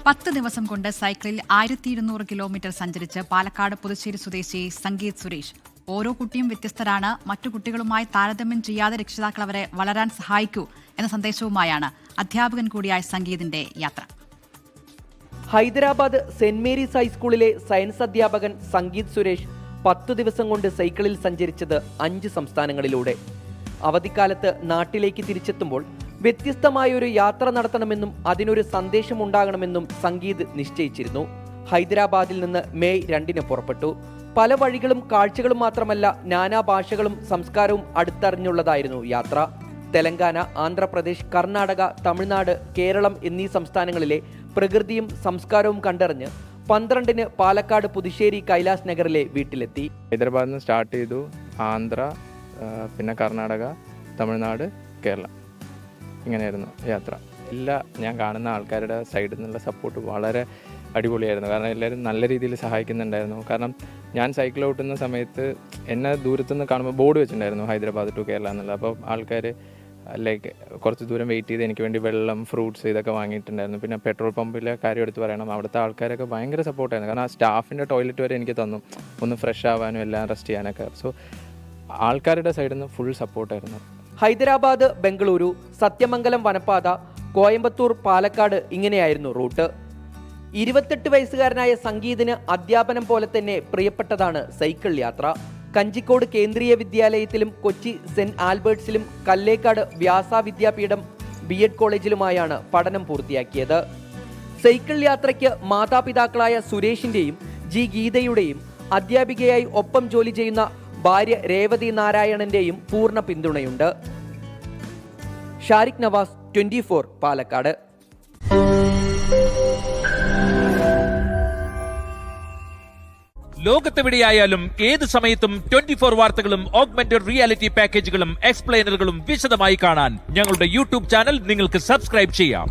10 ദിവസം കൊണ്ട് സൈക്കിളിൽ 1200 കിലോമീറ്റർ സഞ്ചരിച്ച് പാലക്കാട് പുതുശ്ശേരി സ്വദേശി സംഗീത് സുരേഷ്. ഓരോ കുട്ടിയും വ്യത്യസ്തരാണ്. മറ്റു കുട്ടികളുമായി താരതമ്യം ചെയ്യാതെ രക്ഷിതാക്കൾ അവരെ വളരാൻ സഹായിക്കൂ എന്ന സന്ദേശവുമായാണ് അധ്യാപകൻ കൂടിയായ സംഗീതിന്റെ യാത്ര. ഹൈദരാബാദ് സെന്റ് മേരീസ് ഹൈസ്കൂളിലെ സയൻസ് അധ്യാപകൻ സംഗീത് സുരേഷ് 10 ദിവസം കൊണ്ട് സൈക്കിളിൽ സഞ്ചരിച്ചത് 5 സംസ്ഥാനങ്ങളിലൂടെ. അവധിക്കാലത്ത് നാട്ടിലേക്ക് തിരിച്ചെത്തുമ്പോൾ വ്യത്യസ്തമായൊരു യാത്ര നടത്തണമെന്നും അതിനൊരു സന്ദേശമുണ്ടാകണമെന്നും സംഗീത് നിശ്ചയിച്ചിരുന്നു. ഹൈദരാബാദിൽ നിന്ന് മെയ് 2 പുറപ്പെട്ടു. പല വഴികളും കാഴ്ചകളും മാത്രമല്ല, നാനാ ഭാഷകളും സംസ്കാരവും അടുത്തറിഞ്ഞുള്ളതായിരുന്നു യാത്ര. തെലങ്കാന, ആന്ധ്രാപ്രദേശ്, കർണാടക, തമിഴ്നാട്, കേരളം എന്നീ സംസ്ഥാനങ്ങളിലെ പ്രകൃതിയും സംസ്കാരവും കണ്ടറിഞ്ഞ് 12 പാലക്കാട് പുതുശ്ശേരി കൈലാസ് നഗറിലെ വീട്ടിലെത്തി. ഹൈദരാബാദിൽ നിന്ന് സ്റ്റാർട്ട് ചെയ്തു. ആന്ധ്ര, പിന്നെ കർണാടക, തമിഴ്നാട്, കേരളം, ഇങ്ങനെയായിരുന്നു യാത്ര. ഞാൻ കാണുന്ന ആൾക്കാരുടെ സൈഡിൽ നിന്നുള്ള സപ്പോർട്ട് വളരെ അടിപൊളിയായിരുന്നു. കാരണം എല്ലാവരും നല്ല രീതിയിൽ സഹായിക്കുന്നുണ്ടായിരുന്നു. കാരണം ഞാൻ സൈക്കിൾ ഓട്ടുന്ന സമയത്ത് എന്നെ ദൂരത്തുനിന്ന് കാണുമ്പോൾ ബോർഡ് വെച്ചിട്ടുണ്ടായിരുന്നു ഹൈദരാബാദ് ടു കേരള എന്നുള്ളത്. അപ്പോൾ ആൾക്കാർ ലൈക്ക് കുറച്ച് ദൂരം വെയിറ്റ് ചെയ്ത് എനിക്ക് വേണ്ടി വെള്ളം, ഫ്രൂട്ട്സ് ഇതൊക്കെ വാങ്ങിയിട്ടുണ്ടായിരുന്നു. പിന്നെ പെട്രോൾ പമ്പിലെ കാര്യം എടുത്ത് പറയണം, അവിടുത്തെ ആൾക്കാരൊക്കെ ഭയങ്കര സപ്പോർട്ടായിരുന്നു. കാരണം ആ സ്റ്റാഫിൻ്റെ ടോയ്ലറ്റ് വരെ എനിക്ക് തന്നു, ഒന്ന് ഫ്രഷ് ആവാനും എല്ലാം റെസ്റ്റ് ചെയ്യാനൊക്കെ. സോ ആൾക്കാരുടെ സൈഡിൽ നിന്ന് ഫുൾ സപ്പോർട്ടായിരുന്നു. ഹൈദരാബാദ്, ബംഗളൂരു, സത്യമംഗലം വനപ്പാത, കോയമ്പത്തൂർ, പാലക്കാട് ഇങ്ങനെയായിരുന്നു റൂട്ട്. 28 വയസ്സുകാരനായ സംഗീതിന് അധ്യാപനം പോലെ തന്നെ പ്രിയപ്പെട്ടതാണ് സൈക്കിൾ യാത്ര. കഞ്ചിക്കോട് കേന്ദ്രീയ വിദ്യാലയത്തിലും കൊച്ചി സെന്റ് ആൽബർട്ട്സിലും കല്ലേക്കാട് വ്യാസ വിദ്യാപീഠം BEd കോളേജിലുമായാണ് പഠനം പൂർത്തിയാക്കിയത്. സൈക്കിൾ യാത്രയ്ക്ക് മാതാപിതാക്കളായ സുരേഷിന്റെയും ഗീതയുടെയും അധ്യാപികയായി ഒപ്പം ജോലി ചെയ്യുന്ന ഭാര്യ രേവതി നാരായണന്റെയും പൂർണ്ണ പിന്തുണയുണ്ട്. ഷാരിഖ് നവാസ്, 24 പാലക്കാട്. ലോകത്തെവിടെയായാലും ഏത് സമയത്തും 24 വാർത്തകളും ഓഗ്മെന്റഡ് റിയാലിറ്റി പാക്കേജുകളും എക്സ്പ്ലെയിനറുകളും വിശദമായി കാണാൻ ഞങ്ങളുടെ യൂട്യൂബ് ചാനൽ നിങ്ങൾക്ക് സബ്സ്ക്രൈബ് ചെയ്യാം.